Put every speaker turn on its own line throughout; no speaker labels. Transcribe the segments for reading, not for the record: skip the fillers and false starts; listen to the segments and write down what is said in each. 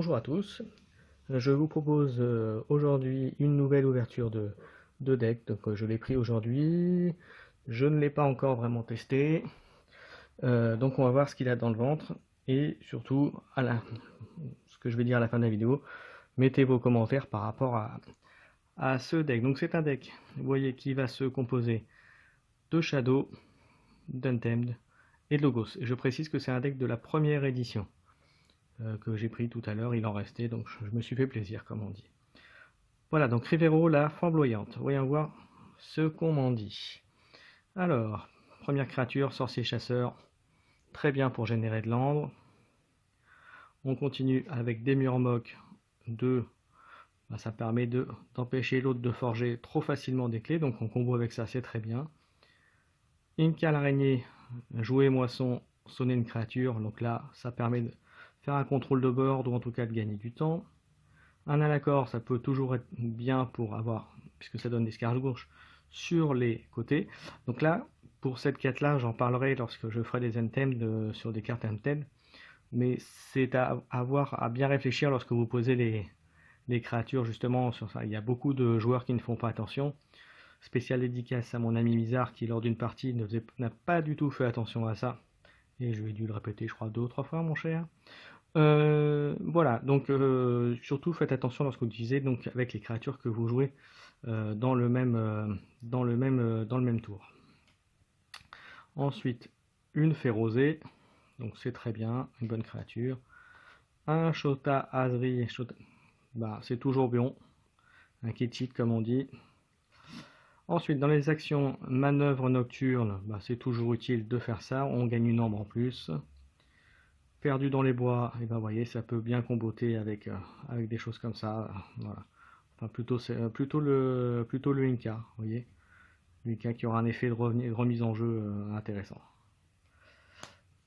Bonjour à tous, je vous propose aujourd'hui une nouvelle ouverture de deck. Donc je l'ai pris aujourd'hui, je ne l'ai pas encore vraiment testé, donc on va voir ce qu'il a dans le ventre et surtout ce que je vais dire à la fin de la vidéo, mettez vos commentaires par rapport à ce deck. Donc c'est un deck, vous voyez, qui va se composer de Shadow, d'Untamed et de Logos. Et je précise que c'est un deck de la première édition. Que j'ai pris tout à l'heure, il en restait, donc je me suis fait plaisir, comme on dit. Voilà, donc Rivero, la flamboyante. Voyons voir ce qu'on m'en dit. Alors, première créature, sorcier chasseur, très bien pour générer de l'ambre. On continue avec des murmocs 2. Ça permet d'empêcher l'autre de forger trop facilement des clés, donc on combo avec ça, c'est très bien. Inca l'araignée, jouer moisson, sonner une créature, donc là, ça permet de faire un contrôle de board ou en tout cas de gagner du temps. Un Alacor, ça peut toujours être bien pour avoir, puisque ça donne des escargourches sur les côtés. Donc là, pour cette quête-là, j'en parlerai lorsque je ferai des items sur des cartes Untamed. Mais c'est à avoir à bien réfléchir lorsque vous posez les créatures justement sur ça. Il y a beaucoup de joueurs qui ne font pas attention. Spécial dédicace à mon ami Mizar qui lors d'une partie n'a pas du tout fait attention à ça. Et je lui ai dû le répéter, je crois, 2 ou 3 fois, mon cher. Voilà, donc surtout faites attention lorsque vous utilisez donc avec les créatures que vous jouez dans le même tour. Ensuite, une fée rosée, donc c'est très bien, une bonne créature. Un Shota Azri, c'est toujours bon, un Kitschit comme on dit. Ensuite, dans les actions manœuvre nocturne, c'est toujours utile de faire ça, on gagne une ombre en plus. Perdu dans les bois, et vous voyez, ça peut bien comboter avec des choses comme ça. Voilà. Enfin, plutôt le Inca, vous voyez. L'Inca qui aura un effet de remise en jeu intéressant.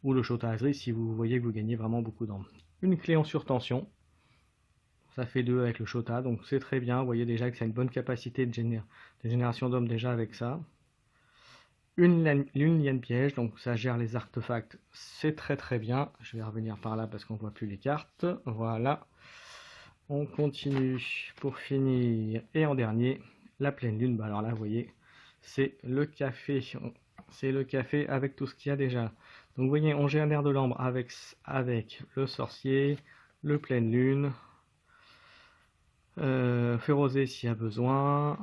Ou le Shota Azri si vous voyez que vous gagnez vraiment beaucoup d'âme. Une clé en surtension. Ça fait 2 avec le Shota, donc c'est très bien. Vous voyez déjà que ça a une bonne capacité de génération d'hommes déjà avec ça. Une liane piège, donc ça gère les artefacts, c'est très très bien. Je vais revenir par là parce qu'on voit plus les cartes. Voilà. On continue pour finir. Et en dernier, la pleine lune. Alors là, vous voyez, c'est le café. C'est le café avec tout ce qu'il y a déjà. Donc vous voyez, on génère de l'ambre avec le sorcier, le pleine lune, feu rosé s'il y a besoin,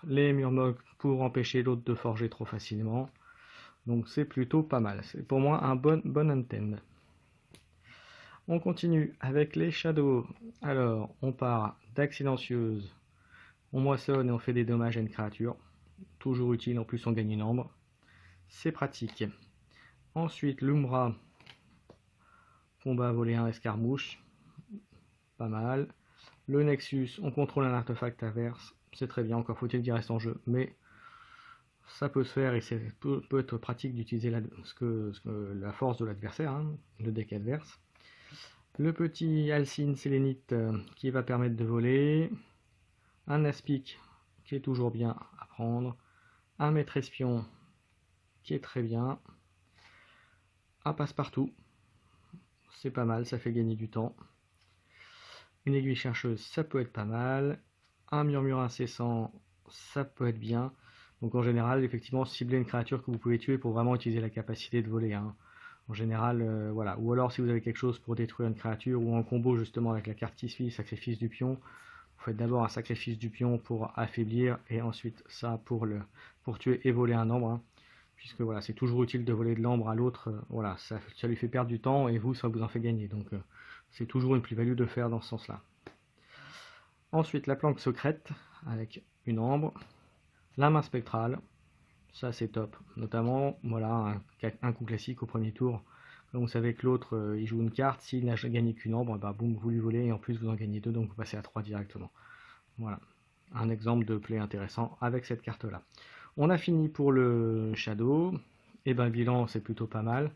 les murmocs pour empêcher l'autre de forger trop facilement. Donc c'est plutôt pas mal. C'est pour moi un bon antenne. On continue avec les shadows. Alors, on part dague silencieuse. On moissonne et on fait des dommages à une créature. Toujours utile, en plus on gagne une ombre. C'est pratique. Ensuite, l'Umbra. Combat voler un escarmouche. Pas mal. Le Nexus, on contrôle un artefact adverse. C'est très bien, encore faut-il qu'il reste en jeu. Mais ça peut se faire et c'est peut être pratique d'utiliser la force de l'adversaire, hein, le deck adverse. Le petit Alcine Sélénite qui va permettre de voler. Un Aspic qui est toujours bien à prendre. Un Maître Espion qui est très bien. Un Passe-Partout, c'est pas mal, ça fait gagner du temps. Une Aiguille Chercheuse, ça peut être pas mal. Un Murmure Incessant, ça peut être bien. Donc en général, effectivement, cibler une créature que vous pouvez tuer pour vraiment utiliser la capacité de voler. Hein. En général, voilà. Ou alors si vous avez quelque chose pour détruire une créature, ou en combo justement avec la carte qui suit, sacrifice du pion, vous faites d'abord un sacrifice du pion pour affaiblir, et ensuite ça pour tuer et voler un ombre. Hein. Puisque voilà, c'est toujours utile de voler de l'ambre à l'autre, voilà, ça lui fait perdre du temps, et vous, ça vous en fait gagner. Donc c'est toujours une plus-value de faire dans ce sens-là. Ensuite, la planque secrète, avec une ambre. La main spectrale, ça c'est top. Notamment, voilà, un coup classique au premier tour. Donc vous savez que l'autre, il joue une carte, s'il n'a gagné qu'une ombre, boum, vous lui volez, et en plus vous en gagnez 2, donc vous passez à 3 directement. Voilà, un exemple de play intéressant avec cette carte-là. On a fini pour le Shadow, et le bilan c'est plutôt pas mal.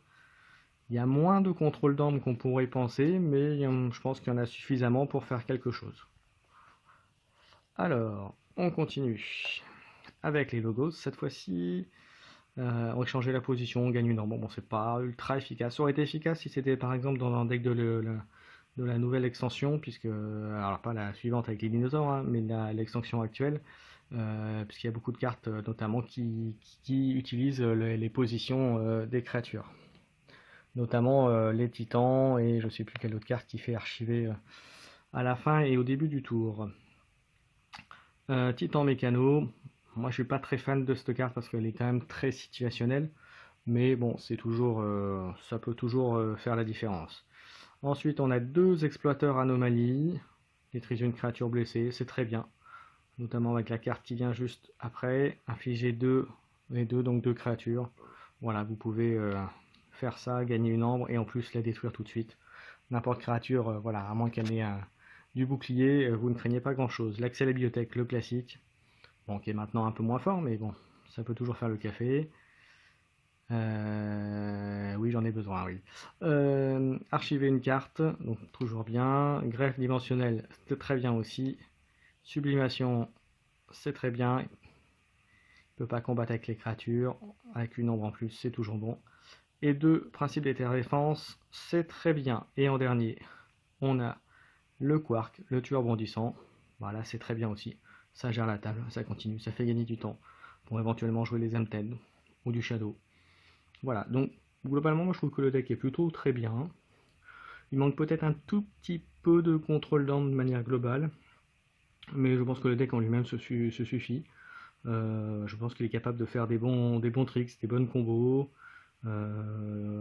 Il y a moins de contrôle d'armes qu'on pourrait penser, mais je pense qu'il y en a suffisamment pour faire quelque chose. Alors, on continue avec les logos. Cette fois-ci, on va changer la position, on gagne une ombre. Bon, c'est pas ultra efficace. Ça aurait été efficace si c'était par exemple dans un deck de la nouvelle extension, puisque, alors pas la suivante avec les dinosaures, hein, mais l'extension actuelle, puisqu'il y a beaucoup de cartes notamment qui utilisent les positions des créatures. Notamment les titans et je sais plus quelle autre carte qui fait archiver à la fin et au début du tour. Titan Mécano, moi je suis pas très fan de cette carte parce qu'elle est quand même très situationnelle, mais bon, c'est toujours, ça peut toujours faire la différence. Ensuite, on a deux exploiteurs anomalies, détruisent une créature blessée, c'est très bien, notamment avec la carte qui vient juste après, infliger 2 et 2, donc 2 créatures. Voilà, vous pouvez faire ça, gagner une ombre et en plus la détruire tout de suite. N'importe créature, voilà, à moins qu'elle ait du bouclier, vous ne craignez pas grand chose. L'accès à la bibliothèque, le classique, bon, qui est maintenant un peu moins fort, mais bon, ça peut toujours faire le café. Oui, j'en ai besoin, oui. Archiver une carte, donc toujours bien. Greffe dimensionnelle, c'est très bien aussi. Sublimation, c'est très bien. Il ne peut pas combattre avec les créatures. Avec une ombre en plus, c'est toujours bon. Et deux, principe défense, c'est très bien. Et en dernier, on a le quark, le tueur bondissant. Voilà, c'est très bien aussi. Ça gère la table, ça continue, ça fait gagner du temps pour éventuellement jouer les Undead ou du Shadow. Voilà, donc globalement, moi je trouve que le deck est plutôt très bien. Il manque peut-être un tout petit peu de contrôle d'armes de manière globale, mais je pense que le deck en lui-même se suffit. Je pense qu'il est capable de faire des bons tricks, des bonnes combos.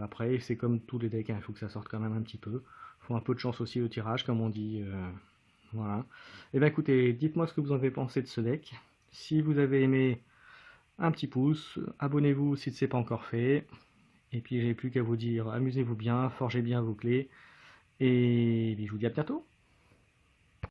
Après, c'est comme tous les decks, hein, il faut que ça sorte quand même un petit peu. Il faut un peu de chance aussi au tirage, comme on dit. Voilà. Et bien écoutez, dites-moi ce que vous en avez pensé de ce deck. Si vous avez aimé, un petit pouce, abonnez-vous si ce n'est pas encore fait. Et puis j'ai plus qu'à vous dire, amusez-vous bien, forgez bien vos clés. Et je vous dis à bientôt.